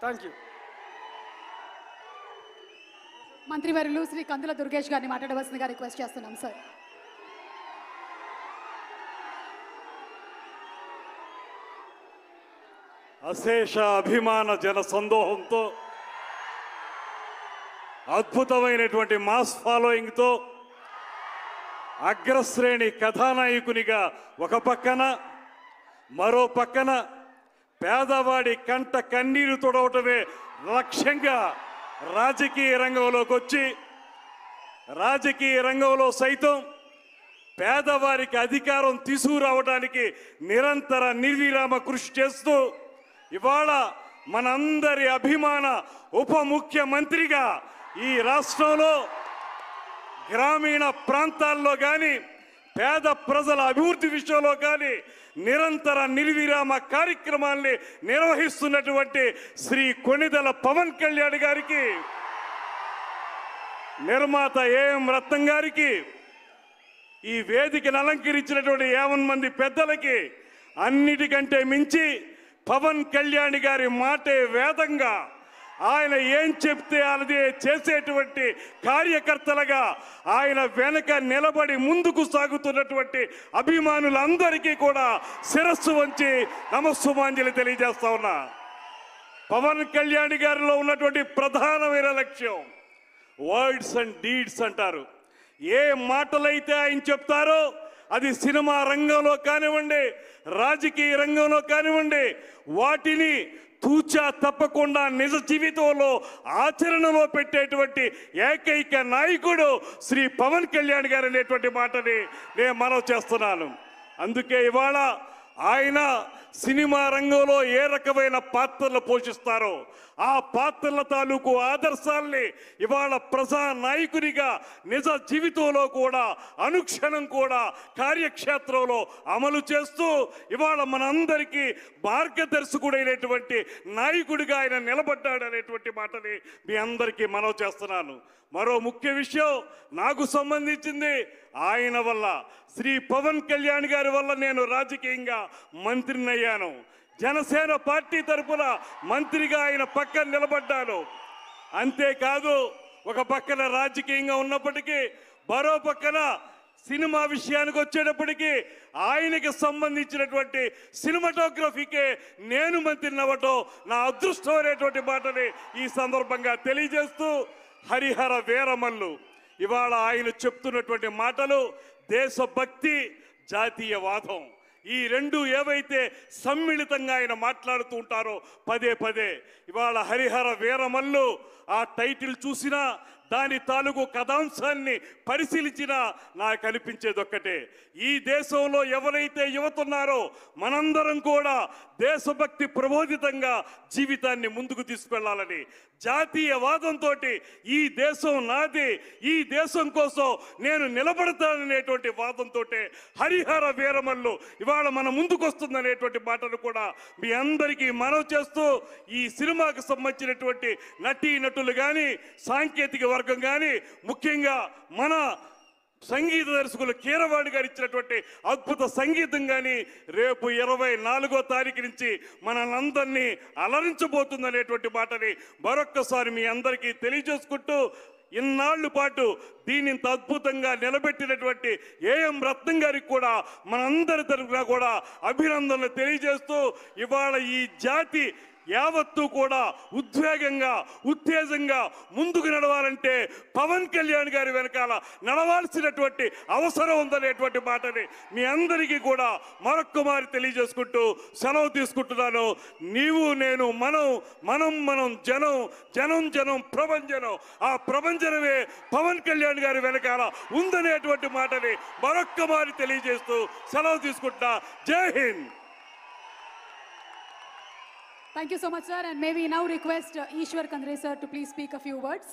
Thank you. మంత్రివర్యులు శ్రీ కందుల దుర్గేష్ గారిని మాట్లాడవలసిందిగా రిక్వెస్ట్ చేస్తున్నాం సార్. అశేష అభిమాన జన సందోహంతో అద్భుతమైనటువంటి మాస్ ఫాలోయింగ్తో అగ్రశ్రేణి కథానాయకునిగా ఒక పక్కన, మరో పక్కన పేదవాడి కంట కన్నీరు తొడవటమే లక్ష్యంగా రాజకీయ రంగంలోకి వచ్చి, రాజకీయ రంగంలో సైతం పేదవారికి అధికారం తీసుకురావడానికి నిరంతర నిర్విరామ కృషి చేస్తూ ఇవాళ మనందరి అభిమాన ఉప ముఖ్యమంత్రిగా ఈ రాష్ట్రంలో గ్రామీణ ప్రాంతాల్లో కానీ పేద ప్రజల అభివృద్ధి విషయంలో కానీ నిరంతర నిర్విరామ కార్యక్రమాల్ని నిర్వహిస్తున్నటువంటి శ్రీ కొణిదెల పవన్ కళ్యాణ్ గారికి, నిర్మాత ఏఎం రత్నం గారికి, ఈ వేదికను అలంకరించినటువంటి 50 మంది పెద్దలకి, అన్నిటికంటే మించి పవన్ కళ్యాణ్ గారి మాటే వేదంగా ఆయన ఏం చెప్తే అదే చేసేటువంటి కార్యకర్తలుగా ఆయన వెనక నిలబడి ముందుకు సాగుతున్నటువంటి అభిమానులందరికీ కూడా శిరస్సు వంచి నమస్సుమాంజలి తెలియజేస్తా ఉన్నా. పవన్ కళ్యాణ్ గారిలో ఉన్నటువంటి ప్రధానమైన లక్ష్యం వర్డ్స్ అండ్ డీడ్స్ అంటారు. ఏ మాటలైతే ఆయన చెప్తారో అది సినిమా రంగంలో కానివ్వండి, రాజకీయ రంగంలో కానివ్వండి, వాటిని తూచా తప్పకుండా నిజ జీవితంలో ఆచరణలో పెట్టేటువంటి ఏకైక నాయకుడు శ్రీ పవన్ కళ్యాణ్ గారు అనేటువంటి మాటని నేను మనవి చేస్తున్నాను. అందుకే ఇవాళ ఆయన సినిమా రంగంలో ఏ రకమైన పాత్రలు పోషిస్తారో ఆ పాత్రల తాలూకు ఆదర్శాల్ని ఇవాళ ప్రజా నాయకునిగా నిజ జీవితంలో కూడా అనుక్షణం కూడా కార్యక్షేత్రంలో అమలు చేస్తూ ఇవాళ మనందరికీ మార్గదర్శకుడైనటువంటి నాయకుడిగా ఆయన నిలబడ్డాడనేటువంటి మాటని మీ అందరికీ మనవి చేస్తున్నాను. మరో ముఖ్య విషయం నాకు సంబంధించింది, ఆయన వల్ల శ్రీ పవన్ కళ్యాణ్ గారి వల్ల నేను రాజకీయంగా మంత్రిని అయ్యాను. జనసేన పార్టీ తరఫున మంత్రిగా ఆయన పక్కన నిలబడ్డాను. అంతేకాదు ఒక పక్కన రాజకీయంగా ఉన్నప్పటికీ మరో పక్కన సినిమా విషయానికి వచ్చేటప్పటికీ ఆయనకి సంబంధించినటువంటి సినిమాటోగ్రఫీకే నేను మంత్రిని అవ్వటం నా అదృష్టం అనేటువంటి మాటని ఈ సందర్భంగా తెలియజేస్తూ, హరిహర వీరమల్లు ఇవాళ ఆయన చెప్తున్నటువంటి మాటలు దేశభక్తి, జాతీయవాదం, ఈ రెండు ఏవైతే సమ్మిళితంగా ఆయన మాట్లాడుతూ ఉంటారో పదే పదే, ఇవాళ హరిహర వీరమల్లు ఆ టైటిల్ చూసినా దాని తాలూకు కథాంశాన్ని పరిశీలించినా నాకు అనిపించేది ఒక్కటే, ఈ దేశంలో ఎవరైతే యువతున్నారో మనందరం కూడా దేశభక్తి ప్రబోధితంగా జీవితాన్ని ముందుకు తీసుకెళ్లాలని, జాతీయవాదంతో ఈ దేశం నాది, ఈ దేశం కోసం నేను నిలబడతాననేటువంటి వాదంతో హరిహర వీరమల్లు ఇవాళ మన ముందుకు వస్తుందనేటువంటి మాటను కూడా మీ అందరికీ మనవి చేస్తూ, ఈ సినిమాకు సంబంధించినటువంటి నటీ నటులు కానీ సాంకేతిక వర్గం కానీ ముఖ్యంగా మన సంగీత దర్శకులు కీరవాణి గారు ఇచ్చినటువంటి అద్భుత సంగీతం కానీ రేపు 24వ తారీఖు నుంచి మనందరినీ అలరించబోతుందనేటువంటి మాటని మరొక్కసారి మీ అందరికీ తెలియజేసుకుంటూ, ఇన్నాళ్ల పాటు దీన్ని ఇంత అద్భుతంగా నిలబెట్టినటువంటి ఏఎం రత్నం గారికి కూడా మనందరి తరఫున కూడా అభినందనలు తెలియజేస్తూ, ఇవాళ ఈ జాతి యావత్తు కూడా ఉద్వేగంగా ఉత్తేజంగా ముందుకు నడవాలంటే పవన్ కళ్యాణ్ గారి వెనకాల నడవాల్సినటువంటి అవసరం ఉందనేటువంటి మాటని మీ అందరికీ కూడా మరొక్కమారి తెలియజేసుకుంటూ సెలవు తీసుకుంటున్నాను. నీవు నేను మనం మనం మనం జనం జనం జనం ప్రభంజనం, ఆ ప్రభంజనమే పవన్ కళ్యాణ్ గారి వెనకాల ఉందనేటువంటి మాటని మరొక్కమారి తెలియజేస్తూ సెలవు తీసుకుంటున్నా. జై Hind. Thank you so much, sir. And may we now request Ishwar Kandre, sir, to please speak a few words.